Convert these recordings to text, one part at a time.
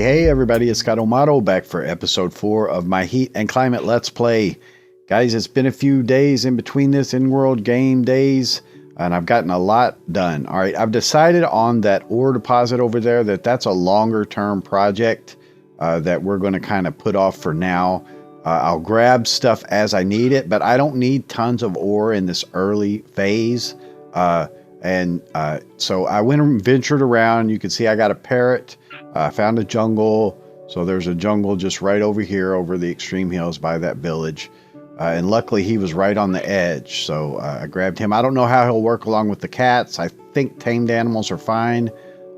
Hey everybody, it's Scott O'Mato back for episode 4 of my Heat and Climate Let's Play. Guys, it's been a few days in between this in-world game days, and I've gotten a lot done. Alright, I've decided on that ore deposit over there that's a longer term project that we're going to kind of put off for now. I'll grab stuff as I need it, but I don't need tons of ore in this early phase. So I went and ventured around. You can see I got a parrot. I found a jungle. So there's a jungle just right over here over the extreme hills by that village. And luckily he was right on the edge. So I grabbed him. I don't know how he'll work along with the cats. I think tamed animals are fine.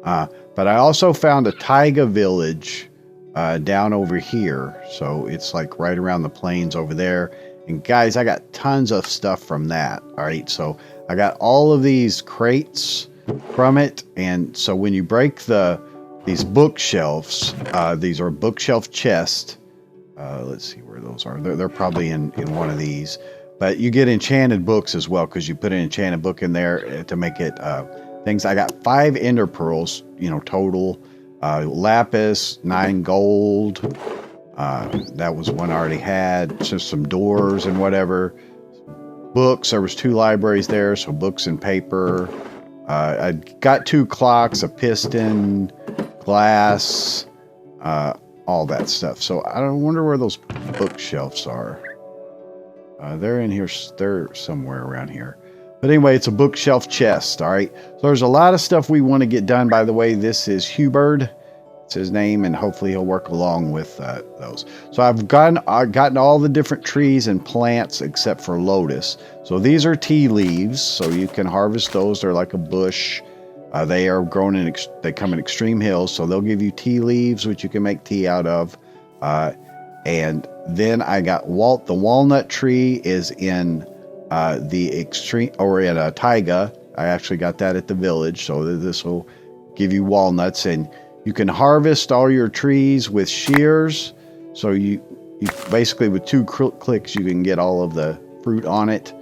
But I also found a taiga village down over here. So it's like right around the plains over there. And guys, I got tons of stuff from that. All right. So I got all of these crates from it. And so when you break these bookshelves, these are bookshelf chests. Let's see where those are. They're probably in one of these. But you get enchanted books as well, because you put an enchanted book in there to make it things. I got 5 ender pearls, total. Lapis, 9 gold. That was one I already had. Just some doors and whatever. Books, there was 2 libraries there, so books and paper. I got 2 clocks, a piston, glass, all that stuff. So I wonder where those bookshelves are. They're in here. They're somewhere around here. But anyway, it's a bookshelf chest. All right. So there's a lot of stuff we want to get done. By the way, this is Hubert. It's his name, and hopefully he'll work along with those. So I've gotten all the different trees and plants except for lotus. So these are tea leaves. So you can harvest those. They're like a bush. They are grown they come in extreme hills. So they'll give you tea leaves, which you can make tea out of. And then I got the walnut tree is in the extreme, or in a taiga. I actually got that at the village. So this will give you walnuts, and you can harvest all your trees with shears. So you basically with 2 clicks, you can get all of the fruit on it.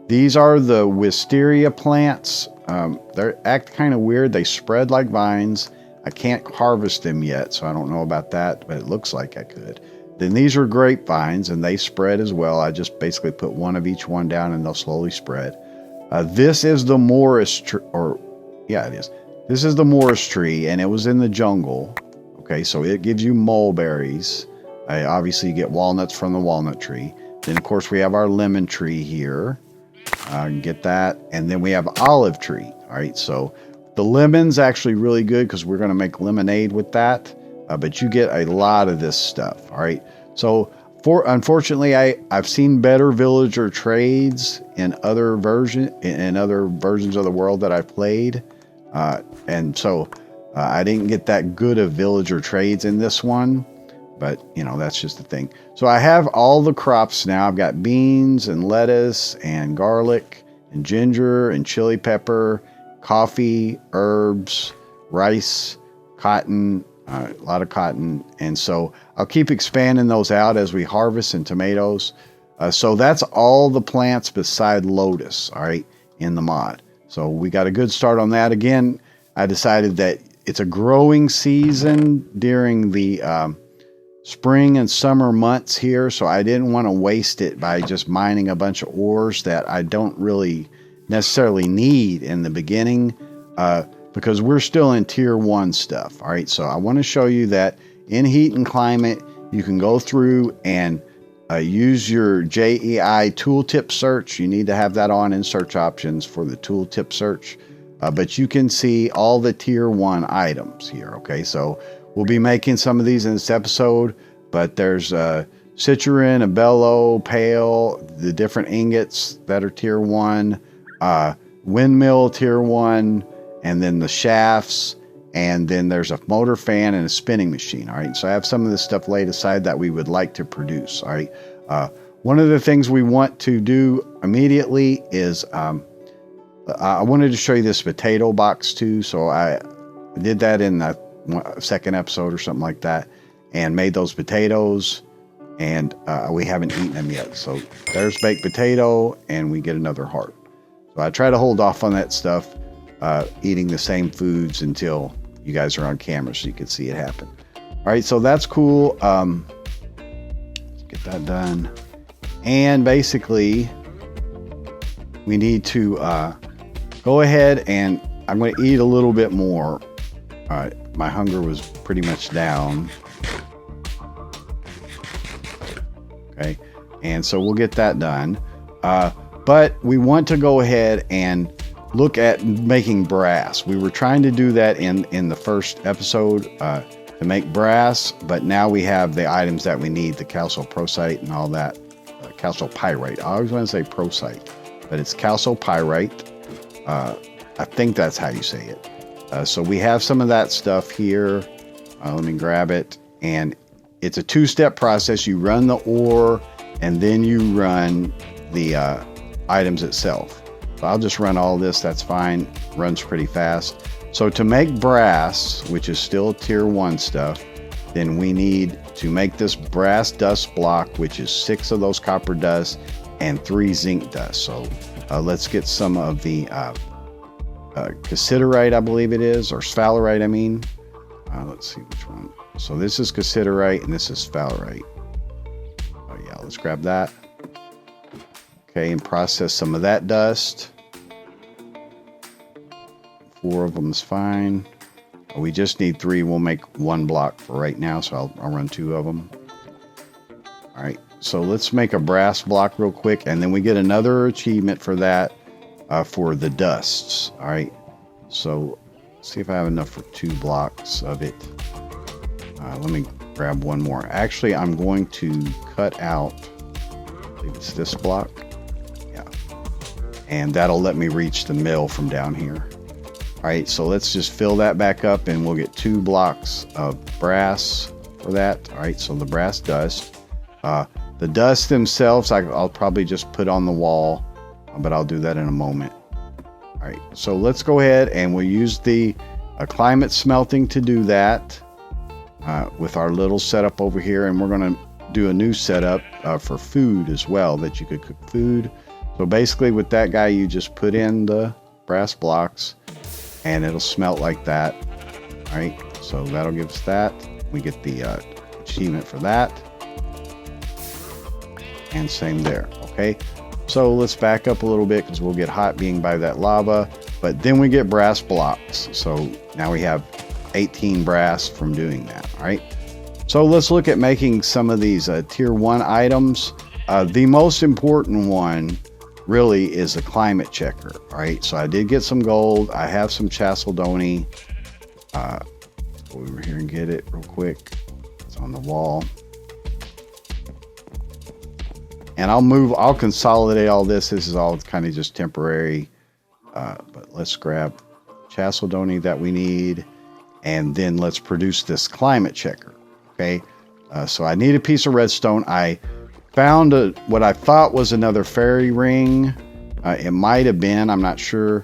These are the Wisteria plants. They act kind of weird. They spread like vines. I can't harvest them yet, so I don't know about that, but it looks like I could. Then these are grapevines, and they spread as well. I just basically put one of each one down, and they'll slowly spread. This is the Morris tree, it is. This is the Morris tree, and it was in the jungle. Okay, so it gives you mulberries. Obviously, you get walnuts from the walnut tree. Then, of course, we have our lemon tree here. Get that. And then we have olive tree. All right, so the lemon's actually really good because we're going to make lemonade with that. But you get a lot of this stuff. All right, so unfortunately, I've seen better villager trades in other versions of the world that I've played. And so I didn't get that good of villager trades in this one, but that's just the thing. So I have all the crops now. I've got beans and lettuce and garlic and ginger and chili pepper, coffee, herbs, rice, cotton, a lot of cotton. And so I'll keep expanding those out as we harvest, and tomatoes. So that's all the plants beside lotus, all right, in the mod. So we got a good start on that. Again, I decided that it's a growing season during the spring and summer months here. So I didn't want to waste it by just mining a bunch of ores that I don't really necessarily need in the beginning, because we're still in tier 1 stuff. All right. So I want to show you that in Heat and Climate, you can go through and use your JEI tooltip search. You need to have that on in search options for the tooltip search. But you can see all the tier 1 items here. Okay, so we'll be making some of these in this episode, but there's Citroen, a Bellows, Pail, the different ingots that are tier 1, windmill tier 1, and then the shafts, and then there's a motor fan and a spinning machine. All right, so I have some of this stuff laid aside that we would like to produce. All right, one of the things we want to do immediately is I wanted to show you this potato box too. So I did that in the 2nd episode or something like that, and made those potatoes, and we haven't eaten them yet. So there's baked potato, and we get another heart. So I try to hold off on that stuff, eating the same foods until you guys are on camera so you can see it happen. All right, so that's cool. Let's get that done. And basically, we need to go ahead and I'm going to eat a little bit more. All right, my hunger was pretty much down. Okay, and so we'll get that done. But we want to go ahead and look at making brass. We were trying to do that in the first episode to make brass, but now we have the items that we need, the calciprosite and all that. Calcopyrite. I always want to say prosite, but it's calcopyrite. I think that's how you say it. So we have some of that stuff here. Let me grab it. And it's a two-step process. You run the ore and then you run the items itself. So I'll just run all this. That's fine. Runs pretty fast. So to make brass, which is still tier 1 stuff, then we need to make this brass dust block, which is 6 of those copper dust and 3 zinc dust. So let's get some of the cassiterite, I believe it is, or sphalerite, I mean. Let's see which one. So this is cassiterite and this is sphalerite. Oh yeah, let's grab that. Okay, and process some of that dust. 4 of them is fine. We just need 3. We'll make 1 block for right now, so I'll run 2 of them. All right, so let's make a brass block real quick, and then we get another achievement for that for the dusts. All right, so let's see if I have enough for 2 blocks of it. Let me grab 1 more. Actually, I'm going to cut out, I believe it's this block. Yeah, and that'll let me reach the mill from down here. All right, so let's just fill that back up and we'll get 2 blocks of brass for that. All right, so the brass dust. The dust themselves, I'll probably just put on the wall, but I'll do that in a moment. All right, so let's go ahead and we'll use the climate smelting to do that with our little setup over here. And we're going to do a new setup for food as well, that you could cook food. So basically with that guy, you just put in the brass blocks and it'll smelt like that. All right, so that'll give us that. We get the achievement for that. And same there, okay? So let's back up a little bit because we'll get hot being by that lava, but then we get brass blocks. So now we have 18 brass from doing that, all right? So let's look at making some of these tier 1 items. The most important one really is a climate checker. All right, so I did get some gold. I have some chalcedony. Go over here and get it real quick. It's on the wall. And I'll consolidate all this. This is all kind of just temporary. But let's grab chalcedony that we need. And then let's produce this climate checker. Okay, so I need a piece of redstone. I found what I thought was another fairy ring. It might have been, I'm not sure,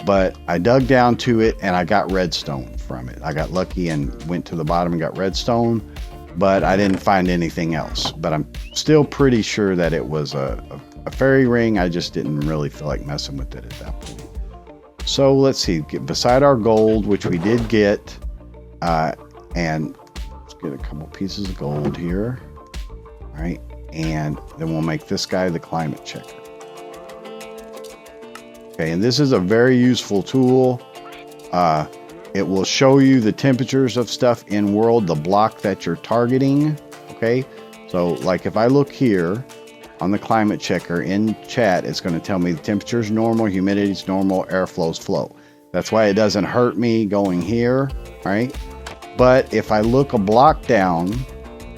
but I dug down to it and I got redstone from it. I got lucky and went to the bottom and got redstone, but I didn't find anything else. But I'm still pretty sure that it was a fairy ring. I just didn't really feel like messing with it at that point. So let's see, beside our gold, which we did get, and let's get a couple pieces of gold here. All right. And then we'll make this guy the climate checker. Okay, and this is a very useful tool. It will show you the temperatures of stuff in world, the block that you're targeting. Okay, so like if I look here on the climate checker in chat, it's going to tell me the temperature is normal, humidity is normal, airflow's flow. That's why it doesn't hurt me going here, right? But if I look a block down,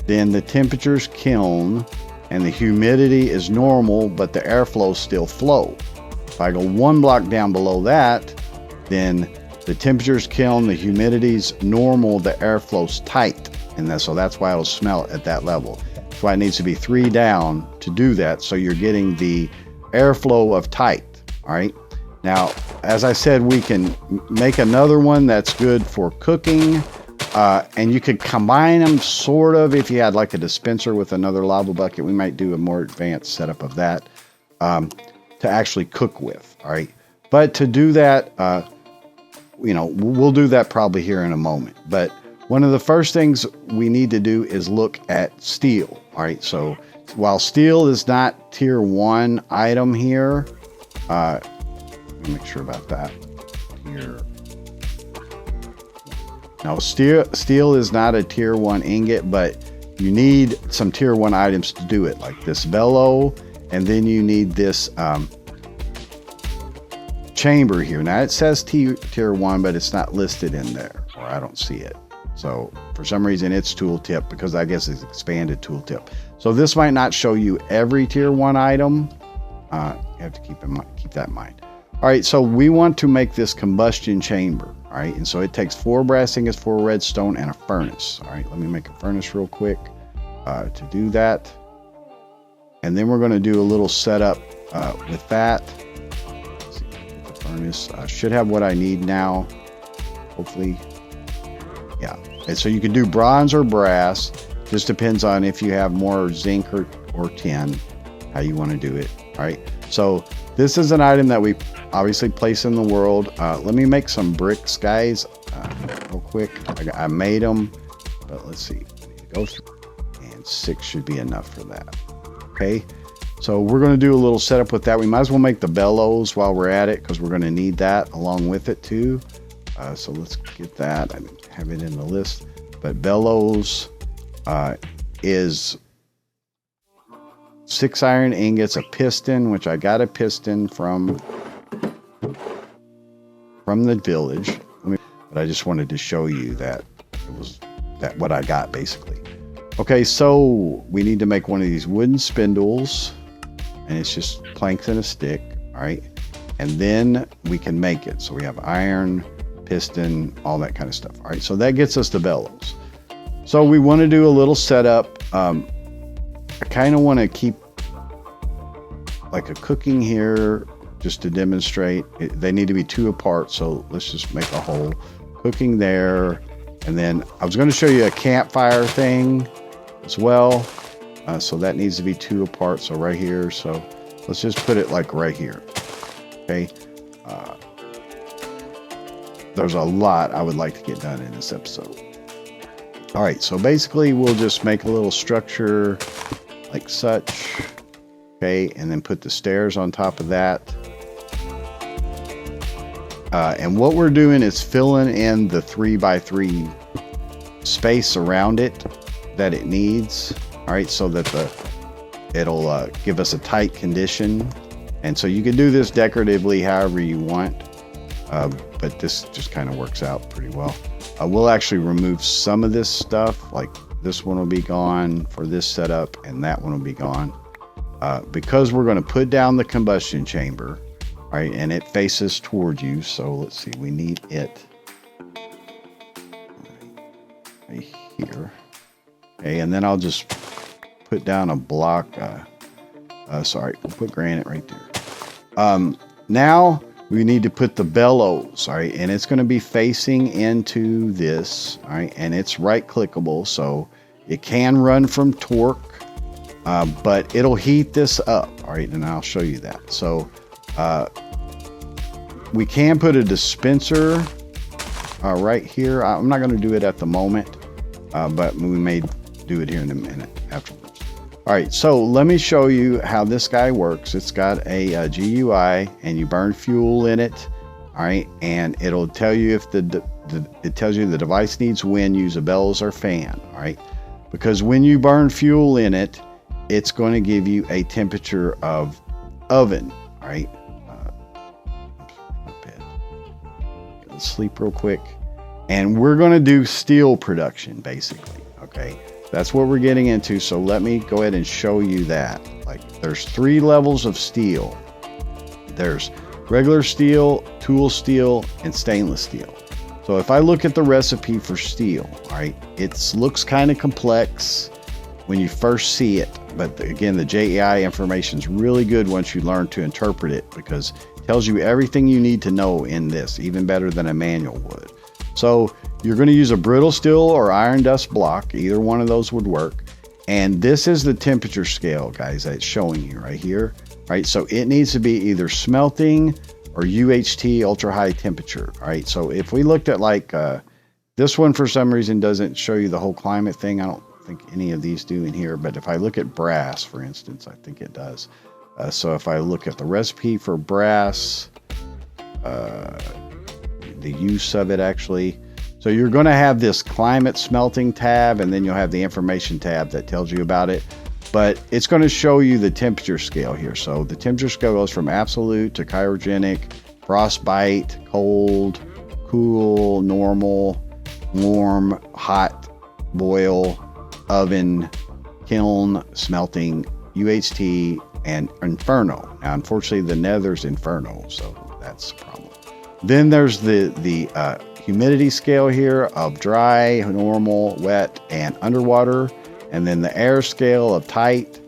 then the temperature's kiln and the humidity is normal, but the airflow still flow. If I go 1 block down below that, then the temperature's kiln, the humidity's normal, the airflow's tight. And so that's why it'll smelt at that level. That's why it needs to be 3 down to do that. So you're getting the airflow of tight. All right. Now, as I said, we can make another one that's good for cooking. And you could combine them sort of if you had like a dispenser with another lava bucket. We might do a more advanced setup of that to actually cook with. All right. But to do that, you know, we'll do that probably here in a moment. But one of the first things we need to do is look at steel. All right, so while steel is not tier 1 item here, let me make sure about that. Here. No, steel is not a tier 1 ingot, but you need some tier 1 items to do it, like this bellow, and then you need this chamber here. Now it says tier 1, but it's not listed in there, or I don't see it. So for some reason it's tooltip, because I guess it's expanded tooltip. So this might not show you every tier 1 item. You have to keep that in mind. All right, so we want to make this combustion chamber. All right, and so it takes 4 brass ingots, 4 redstone, and a furnace. All right, let me make a furnace real quick to do that. And then we're going to do a little setup with that. Let's see, get the furnace. I should have what I need now, hopefully. Yeah, and so you can do bronze or brass. Just depends on if you have more zinc or tin, how you want to do it. All right, so this is an item that we obviously place in the world. Let me make some bricks, guys, real quick. I made them, but let's see. I need to go through, and 6 should be enough for that. Okay, so we're going to do a little setup with that. We might as well make the bellows while we're at it, because we're going to need that along with it too. So let's get that. I have it in the list, but bellows is 6 iron ingots, a piston, which I got a piston from the village. But I just wanted to show you that it was what I got basically. Okay, so we need to make one of these wooden spindles, and it's just planks and a stick. All right, and then we can make it. So we have iron, piston, all that kind of stuff. All right, so that gets us the bellows. So we want to do a little setup. I kind of want to keep like a cooking here just to demonstrate. They need to be 2 apart, so let's just make a hole. Cooking there, and then I was going to show you a campfire thing as well. So that needs to be 2 apart, so right here. So let's just put it like right here. Okay. There's a lot I would like to get done in this episode. All right, so basically we'll just make a little structure like such. Okay, and then put the stairs on top of that. And what we're doing is filling in the 3x3 space around it that it needs. All right, so that it'll give us a tight condition. And so you can do this decoratively however you want. But this just kind of works out pretty well. We'll actually remove some of this stuff, like this one will be gone for this setup, and that one will be gone. Because we're going to put down the combustion chamber, right, and it faces toward you. So let's see, we need it right here. Okay, and then I'll just put down a block. Sorry, we'll put granite right there. Now we need to put the bellows, all right, and it's going to be facing into this, all right, and it's right clickable, so it can run from torque, but it'll heat this up, all right, and I'll show you that. So we can put a dispenser right here. I'm not going to do it at the moment, but we may do it here in a minute afterwards. All right, so let me show you how this guy works. It's got a GUI, and you burn fuel in it. All right, and it'll tell you if it tells you the device needs wind, use a bellows or fan. All right, because when you burn fuel in it, it's going to give you a temperature of oven. All right, let's sleep real quick, and we're going to do steel production basically. Okay. That's what we're getting into, so let me go ahead and show you that. Like, there's 3 levels of steel. There's regular steel, tool steel, and stainless steel. So if I look at the recipe for steel, all right, it looks kind of complex when you first see it, but again, the JEI information is really good once you learn to interpret it, because it tells you everything you need to know in this, even better than a manual would. So you're going to use a brittle steel or iron dust block. Either one of those would work. And this is the temperature scale, guys, that it's showing you right here. Right, so it needs to be either smelting or UHT, ultra high temperature. All right, so if we looked at like this one, for some reason doesn't show you the whole climate thing. I don't think any of these do in here, but if I look at brass, for instance, I think it does. So if I look at the recipe for brass, the use of it actually, so you're going to have this climate smelting tab, and then you'll have the information tab that tells you about it. But it's going to show you the temperature scale here. So the temperature scale goes from absolute to cryogenic, frostbite, cold, cool, normal, warm, hot, boil, oven, kiln, smelting, UHT, and inferno. Now, unfortunately, the nether's inferno, so that's a problem. Then there's the humidity scale here of dry, normal, wet, and underwater. And then the air scale of tight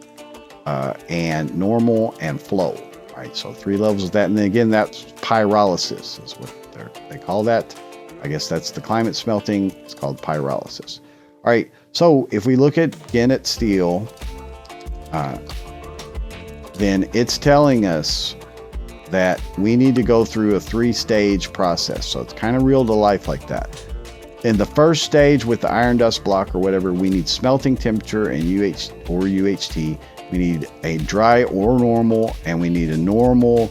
and normal and flow. All right, so 3 levels of that. And then again, that's pyrolysis is what they call that. I guess that's the climate smelting. It's called pyrolysis. All right, so if we look again at steel, then it's telling us that we need to go through a 3-stage process. So it's kind of real to life like that. In the first stage with the iron dust block or whatever, we need smelting temperature and UHT. We need a dry or normal, and we need a normal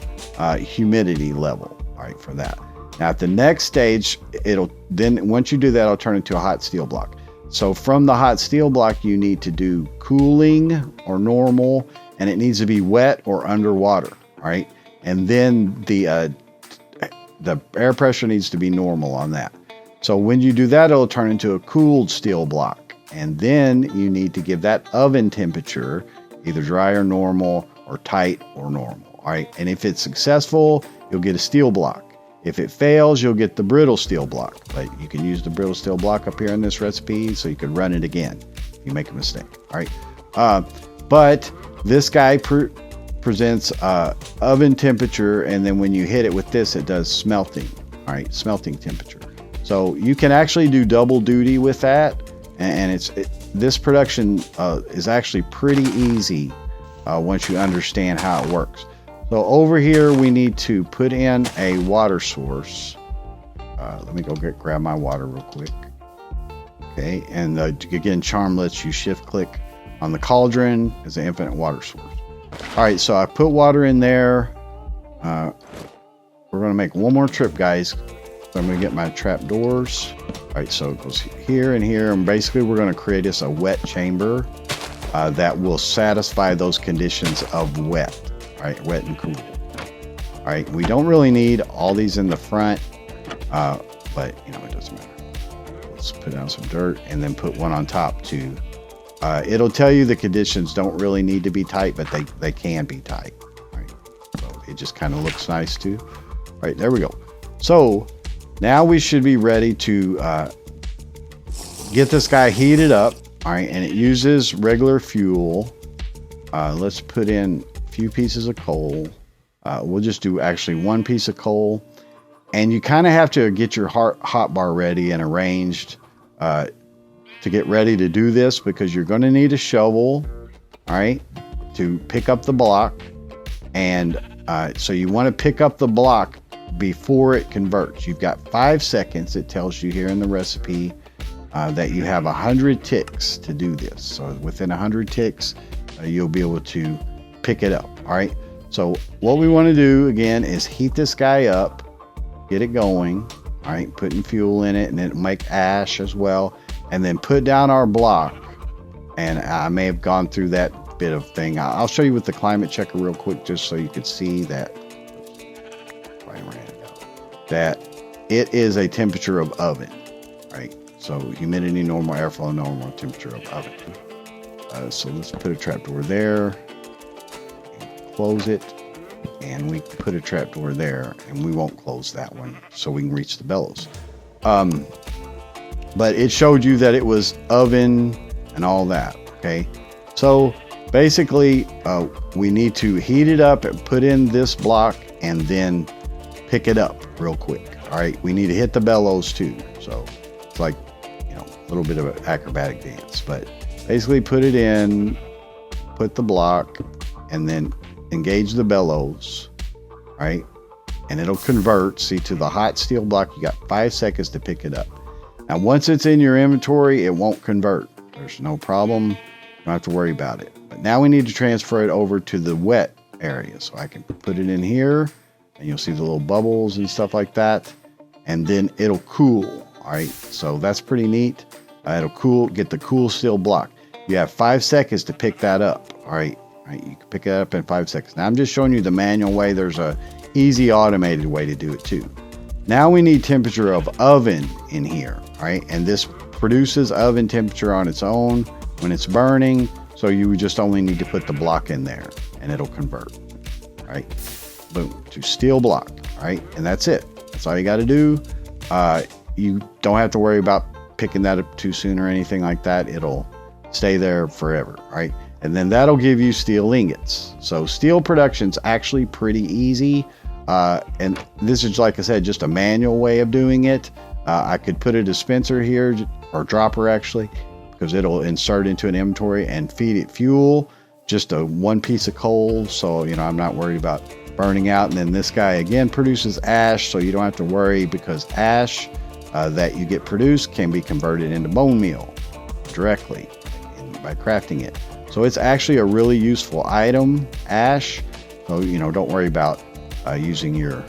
humidity level. All right, for that. Now at the next stage, once you do that, it'll turn into a hot steel block. So from the hot steel block, you need to do cooling or normal, and it needs to be wet or underwater. All right, and then the air pressure needs to be normal on that. So when you do that, it'll turn into a cooled steel block. And then you need to give that oven temperature, either dry or normal, or tight or normal. All right. And if it's successful, you'll get a steel block. If it fails, you'll get the brittle steel block. But you can use the brittle steel block up here in this recipe, so you could run it again if you make a mistake. All right. But this guy presents oven temperature, and then when you hit it with this, it does smelting. All right. Smelting temperature. So you can actually do double duty with that, and this production is actually pretty easy once you understand how it works. So over here we need to put in a water source. Let me go grab my water real quick. Okay, and again, Charm lets you shift click on the cauldron as an infinite water source. All right, so I put water in there. We're going to make one more trip, guys. So I'm going to get my trap doors. All right, so it goes here and here, and basically we're going to create this a wet chamber that will satisfy those conditions of wet, right? Wet and cool. All right, we don't really need all these in the front, but you know, it doesn't matter. Let's put down some dirt and then put one on top too. It'll tell you the conditions don't really need to be tight, but they can be tight. All right, so it just kind of looks nice too. All right, there we go. So now we should be ready to get this guy heated up. All right, and it uses regular fuel. Let's put in a few pieces of coal. We'll just do actually 1 piece of coal. And you kind of have to get your hot bar ready and arranged to get ready to do this, because you're going to need a shovel, all right, to pick up the block. And so you want to pick up the block before it converts. You've got 5 seconds. It tells you here in the recipe that you have 100 ticks to do this. So within 100 ticks, you'll be able to pick it up. All right. So what we want to do again is heat this guy up, get it going. All right. Putting fuel in it, and then make ash as well. And then put down our block. And I may have gone through that bit of thing. I'll show you with the climate checker real quick, just so you could see that. That it is a temperature of oven, right? So humidity normal, airflow normal, temperature of oven. So let's put a trapdoor there, close it, and we put a trapdoor there, and we won't close that one so we can reach the bellows. But it showed you that it was oven and all that. Okay, so basically we need to heat it up and put in this block, and then pick it up real quick. All right, we need to hit the bellows too. So it's like, you know, a little bit of an acrobatic dance, but basically put it in, put the block, and then engage the bellows, right? and it'll convert. See, to the hot steel block, you got 5 seconds to pick it up. Now, once it's in your inventory, it won't convert. There's no problem. You don't have to worry about it. But now we need to transfer it over to the wet area. So I can put it in here, and you'll see the little bubbles and stuff like that. And then it'll cool. All right, so that's pretty neat. It'll cool, get the cool steel block. You have 5 seconds to pick that up. All right, you can pick it up in 5 seconds. Now I'm just showing you the manual way. There's a easy automated way to do it too. Now we need temperature of oven in here. All right, and this produces oven temperature on its own when it's burning. So you just only need to put the block in there, and it'll convert. All right, boom, to steel block. All right, and that's it. That's all you got to do. You don't have to worry about picking that up too soon or anything like that. It'll stay there forever, right? And then that'll give you steel ingots. So steel production's actually pretty easy. And this is, like I said, just a manual way of doing it. I could put a dispenser here, or dropper actually, because it'll insert into an inventory and feed it fuel, just one piece of coal. So, you know, I'm not worried about burning out. And then this guy again produces ash, so you don't have to worry, because ash that you get produced can be converted into bone meal directly by crafting it. So it's actually a really useful item, ash. So, you know, don't worry about using your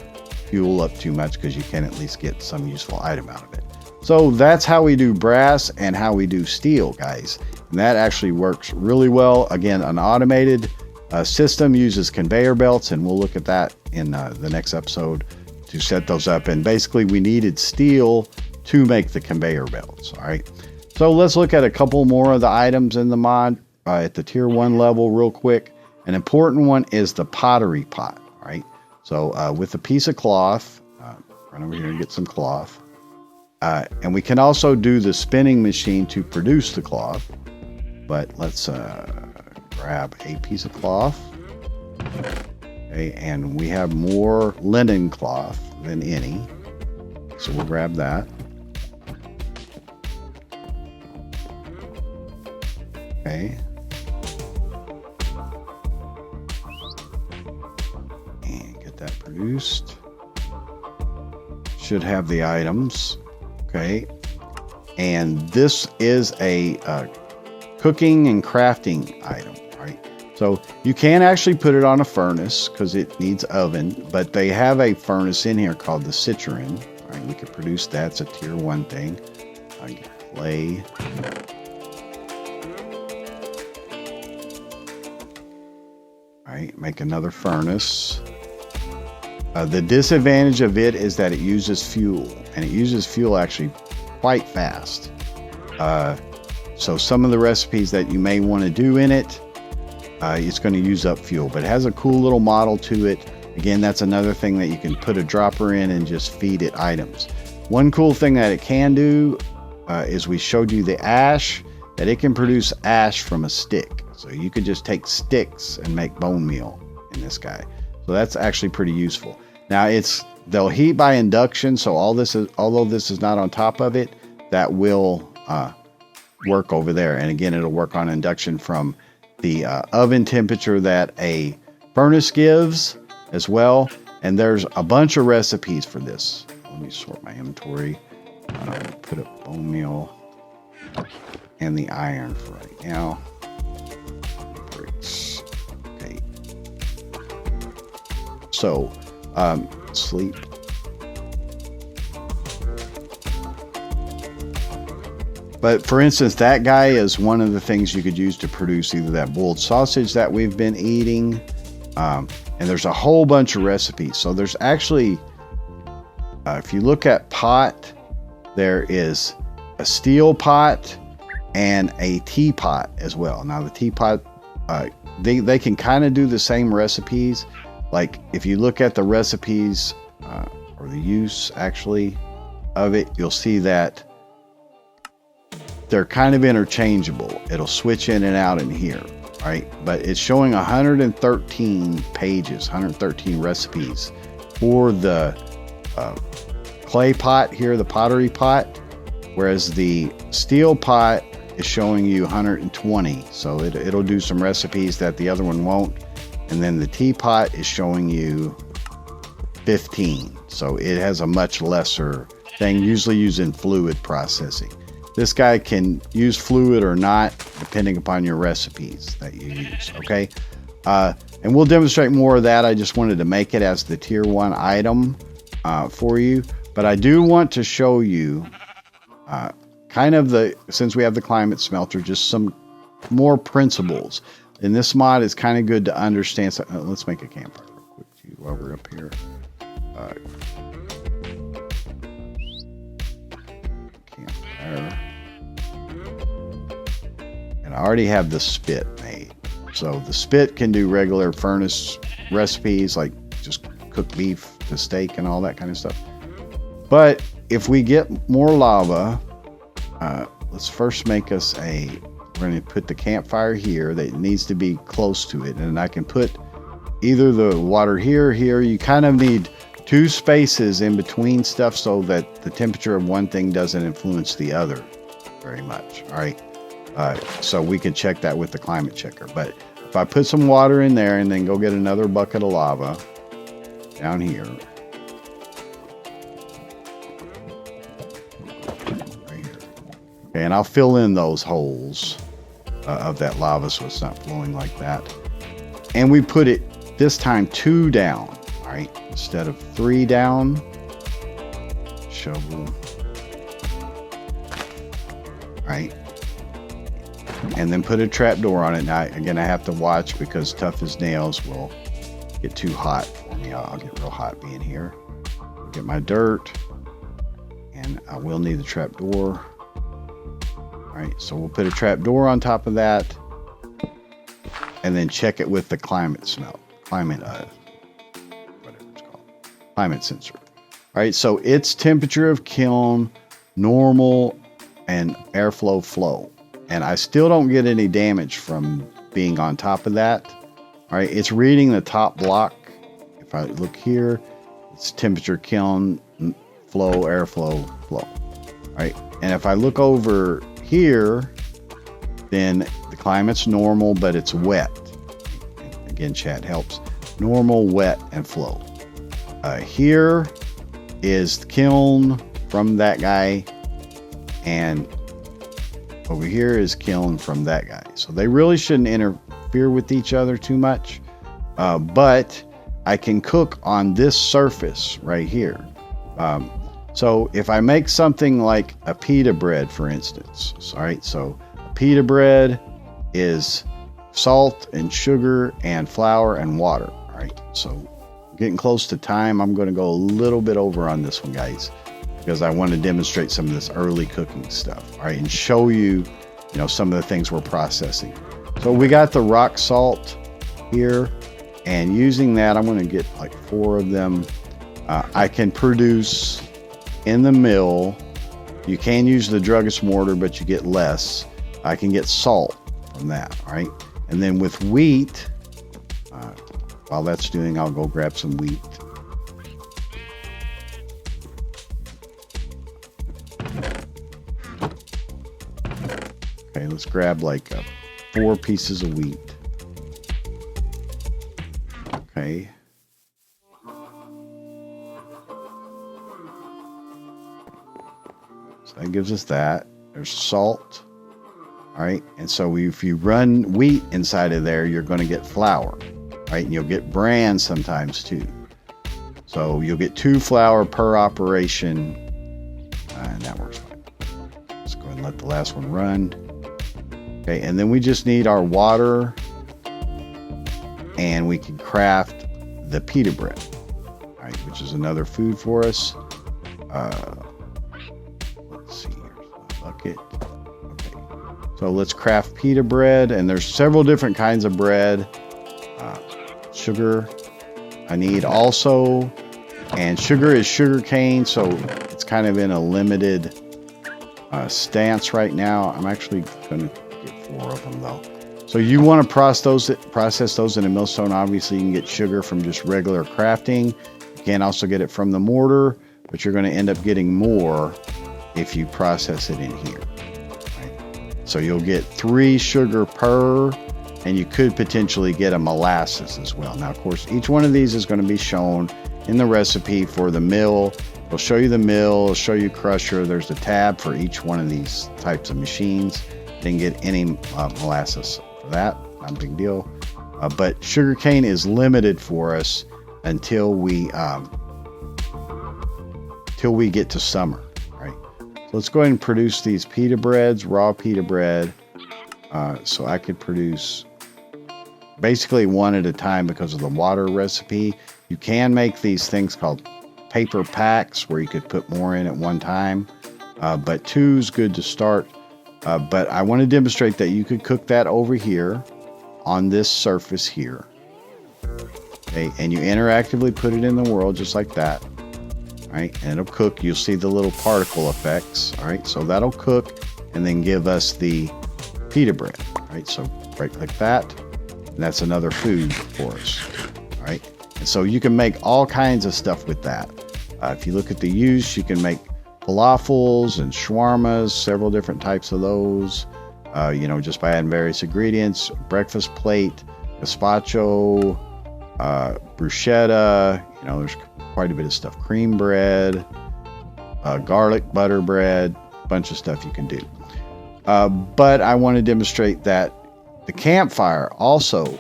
fuel up too much, because you can at least get some useful item out of it. So that's how we do brass and how we do steel, guys. And that actually works really well. Again, an automated system uses conveyor belts, and we'll look at that in the next episode to set those up. And basically we needed steel to make the conveyor belts. All right, so let's look at a couple more of the items in the mod at the tier 1 level real quick. An important one is the pottery pot. All right, so with a piece of cloth, run over here and get some cloth, and we can also do the spinning machine to produce the cloth. But let's grab a piece of cloth. Okay, and we have more linen cloth than any, so we'll grab that. Okay. And get that produced. Should have the items. Okay. And this is a cooking and crafting item, right? So you can actually put it on a furnace because it needs oven, but they have a furnace in here called the Citron. All right, we could produce that. It's a tier 1 thing. I get clay. All right, make another furnace. The disadvantage of it is that it uses fuel, and it uses fuel actually quite fast. So some of the recipes that you may want to do in it, it's going to use up fuel, but it has a cool little model to it. Again, that's another thing that you can put a dropper in and just feed it items. One cool thing that it can do is we showed you the ash, that it can produce ash from a stick. So you could just take sticks and make bone meal in this guy. So that's actually pretty useful. Now they'll heat by induction, so although this is not on top of it, that will work over there. And again, it'll work on induction from the oven temperature that a furnace gives as well. And there's a bunch of recipes for this. Let me sort my inventory. Put up bone meal and the iron for right now. Bricks. Okay. So sleep. But for instance, that guy is one of the things you could use to produce either that boiled sausage that we've been eating. And there's a whole bunch of recipes. So there's actually, if you look at pot, there is a steel pot and a teapot as well. Now the teapot, they can kind of do the same recipes. Like if you look at the recipes or the use actually of it, you'll see that they're kind of interchangeable. It'll switch in and out in here, right? But it's showing 113 pages, 113 recipes for the clay pot here, the pottery pot, whereas the steel pot is showing you 120. So it'll do some recipes that the other one won't. And then the teapot is showing you 15. So it has a much lesser thing, usually used in fluid processing. This guy can use fluid or not, depending upon your recipes that you use, okay? And we'll demonstrate more of that. I just wanted to make it as the tier 1 item for you. But I do want to show you kind of since we have the climate smelter, just some more principles. And this mod is kind of good to understand. So, let's make a campfire real quick too, while we're up here. Campfire. And I already have the spit made. So the spit can do regular furnace recipes, like just cook beef to steak and all that kind of stuff. But if we get more lava, let's first make us we're going to put the campfire here. That needs to be close to it. And I can put either the water here. You kind of need 2 spaces in between stuff so that the temperature of one thing doesn't influence the other very much. All right. So we can check that with the climate checker. But if I put some water in there and then go get another bucket of lava down here. Right here. Okay, and I'll fill in those holes of that lava so it's not flowing like that. And we put it this time 2 down, all right, instead of 3 down. Shovel. All right. And then put a trap door on it. Now, again, I have to watch because tough as nails will get too hot for me. I'll get real hot being here. I'll get my dirt, and I will need the trap door. All right, so we'll put a trap door on top of that, and then check it with the climate sensor. All right, so its temperature of kiln, normal, and airflow flow. And I still don't get any damage from being on top of that. All right, it's reading the top block. If I look here, it's temperature, kiln, flow, airflow, flow. All right, and if I look over here, then the climate's normal, but it's wet. Again, chat helps. Normal, wet, and flow. Here is the kiln from that guy, and over here is kiln from that guy. So they really shouldn't interfere with each other too much. But I can cook on this surface right here. So if I make something like a pita bread, for instance, all right, so a pita bread is salt and sugar and flour and water. All right, so getting close to time, I'm going to go a little bit over on this one, guys, because I want to demonstrate some of this early cooking stuff, all right, and show you, some of the things we're processing. So we got the rock salt here, and using that, I'm going to get like 4 of them. I can produce in the mill. You can use the druggist mortar, but you get less. I can get salt from that, all right? And then with wheat, while that's doing, I'll go grab some wheat. Okay, let's grab like 4 pieces of wheat. Okay. So that gives us that. There's salt. All right. And so if you run wheat inside of there, you're going to get flour. Right. And you'll get bran sometimes too. So you'll get 2 flour per operation. And that works fine. Let's go ahead and let the last one run. Okay. And then we just need our water. And we can craft the pita bread, right, which is another food for us. Let's see, here's the bucket. Okay, so let's craft pita bread, and there's several different kinds of bread. Sugar I need also, and sugar is sugar cane, so it's kind of in a limited stance right now. I'm actually going to get 4 of them though. So you want to process those in a millstone. Obviously, you can get sugar from just regular crafting. You can also get it from the mortar, but you're going to end up getting more if you process it in here. Right? So you'll get 3 sugar per, and you could potentially get a molasses as well. Now, of course, each one of these is going to be shown in the recipe for the mill. It'll show you the mill, it'll show you crusher. There's a tab for each one of these types of machines. Didn't get any molasses for that, not a big deal. But sugarcane is limited for us until we get to summer, right? So let's go ahead and produce these pita breads, raw pita bread. So I could produce basically one at a time because of the water recipe. You can make these things called paper packs where you could put more in at one time, but 2 is good to start. But I want to demonstrate that you could cook that over here on this surface here. Okay, and you interactively put it in the world just like that. All right, and it'll cook. You'll see the little particle effects. All right, so that'll cook and then give us the pita bread. All right, so right like that, and that's another food for us. All right, and so you can make all kinds of stuff with that. If you look at the use, you can make falafels and shawarmas, several different types of those. Just by adding various ingredients. Breakfast plate, gazpacho, bruschetta. There's quite a bit of stuff. Cream bread, garlic butter bread, bunch of stuff you can do. But I want to demonstrate that the campfire also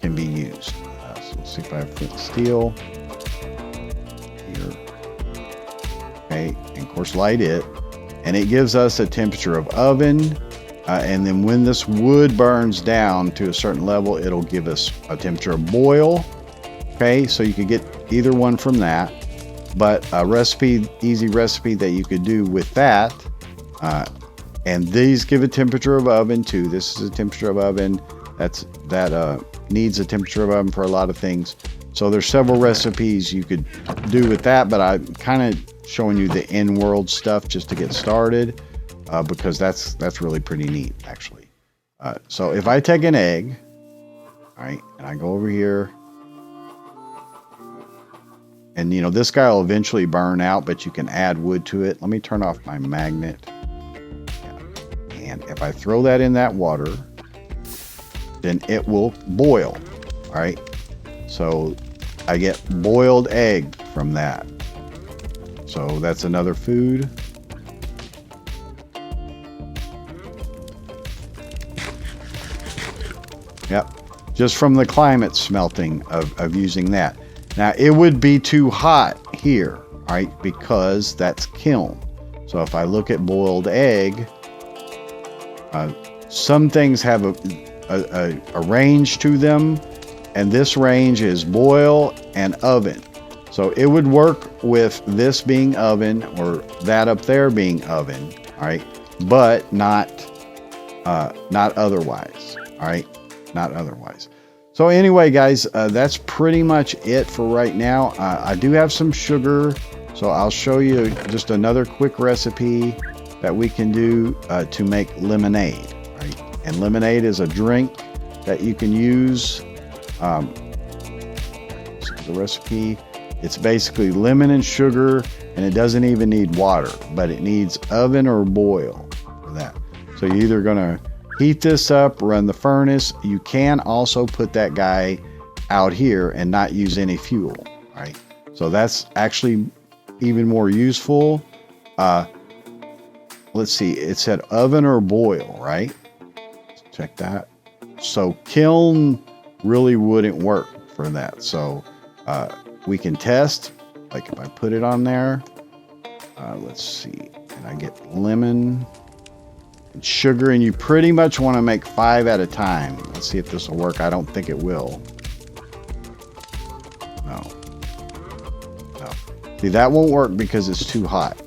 can be used. So let's see if I have flint steel here. Okay, and of course light it, and it gives us a temperature of oven. And then when this wood burns down to a certain level, it'll give us a temperature of boil. Okay, so you could get either one from that. But a recipe, easy recipe that you could do with that. And these give a temperature of oven too. This is a temperature of oven. That needs a temperature of oven for a lot of things. So there's several recipes you could do with that, but I'm kind of showing you the in-world stuff just to get started. Because that's really pretty neat, actually. So if I take an egg, all right, and I go over here, and this guy will eventually burn out, but you can add wood to it. Let me turn off my magnet. And if I throw that in that water, then it will boil, all right? So I get boiled egg from that. So that's another food. Yep, just from the climate smelting of using that. Now, it would be too hot here, all right, because that's kiln. So if I look at boiled egg, some things have a range to them, and this range is boil and oven. So it would work with this being oven or that up there being oven, all right, but not otherwise, all right. Not otherwise. So anyway, guys, that's pretty much it for right now. I do have some sugar, so I'll show you just another quick recipe that we can do to make lemonade. Right? And lemonade is a drink that you can use. The recipe, it's basically lemon and sugar, and it doesn't even need water, but it needs oven or boil for that. So you're either gonna heat this up, run the furnace. You can also put that guy out here and not use any fuel, right? So that's actually even more useful. Let's see, it said oven or boil, right? Let's check that. So kiln really wouldn't work for that. So we can test, like if I put it on there, let's see, and I get lemon and sugar, and you pretty much want to make 5 at a time. Let's see if this will work. I don't think it will. No. See, that won't work because it's too hot.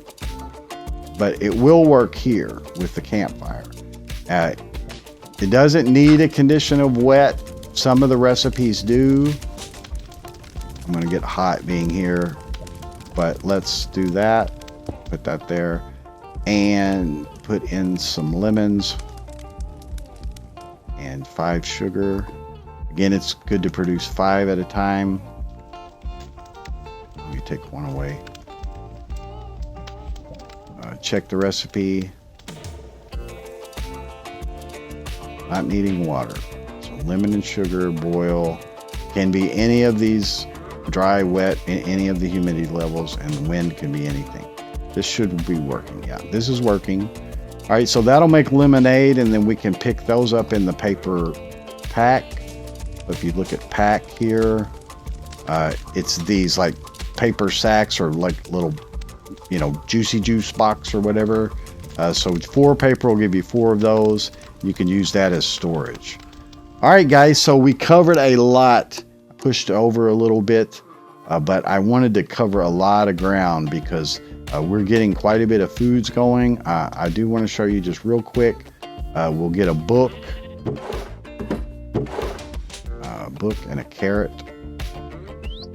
But it will work here with the campfire. It doesn't need a condition of wet. Some of the recipes do. I'm going to get hot being here, but let's do that. Put that there and put in some lemons and 5 sugar. Again, it's good to produce 5 at a time. Let me take one away. Check the recipe. Not needing water. So lemon and sugar, boil. Can be any of these dry, wet, any of the humidity levels, and wind can be anything. This should be working. Yeah, this is working. All right, so that'll make lemonade, and then we can pick those up in the paper pack. If you look at pack here, it's these like paper sacks or like little, you know, juicy juice box or whatever. So 4 paper will give you 4 of those. You can use that as storage. All right, guys, so we covered a lot. I pushed over a little bit, but I wanted to cover a lot of ground because we're getting quite a bit of foods going. I do want to show you just real quick. We'll get a book and a carrot.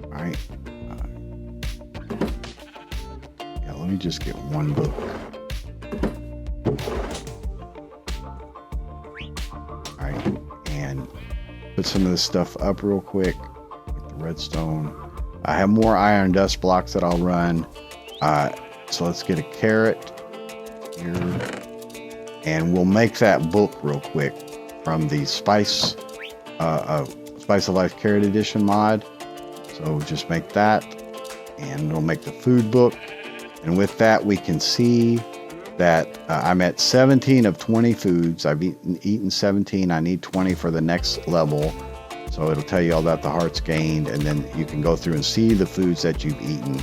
All right. Yeah, let me just get one book. All right, and put some of this stuff up real quick. Like the redstone. I have more iron dust blocks that I'll run. So let's get a carrot here, and we'll make that book real quick from the Spice of Life Carrot Edition mod. So just make that, and we'll make the food book. And with that, we can see that I'm at 17 of 20 foods. I've eaten 17. I need 20 for the next level. So it'll tell you all about the hearts gained, and then you can go through and see the foods that you've eaten.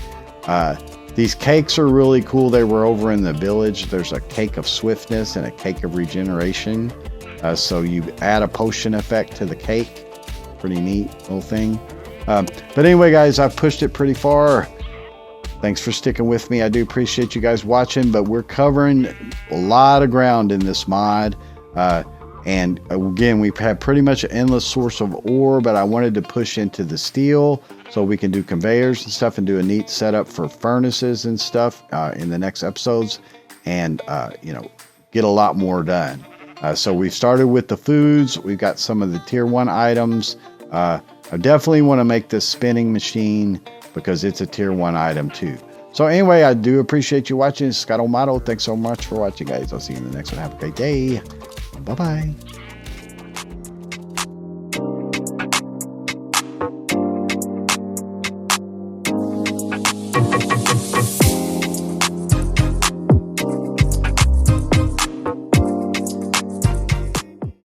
These cakes are really cool. They were over in the village. There's a cake of swiftness and a cake of regeneration. So you add a potion effect to the cake. Pretty neat little thing. But anyway, guys, I've pushed it pretty far. Thanks for sticking with me. I do appreciate you guys watching, but we're covering a lot of ground in this mod. And again, we've had pretty much an endless source of ore, but I wanted to push into the steel so we can do conveyors and stuff and do a neat setup for furnaces and stuff in the next episodes, and you know, get a lot more done. So we've started with the foods. We've got some of the tier 1 items. I definitely want to make this spinning machine because it's a tier 1 item too. So anyway, I do appreciate you watching. Scott O'Mato, thanks so much for watching, guys. I'll see you in the next one. Have a great day. Bye-bye.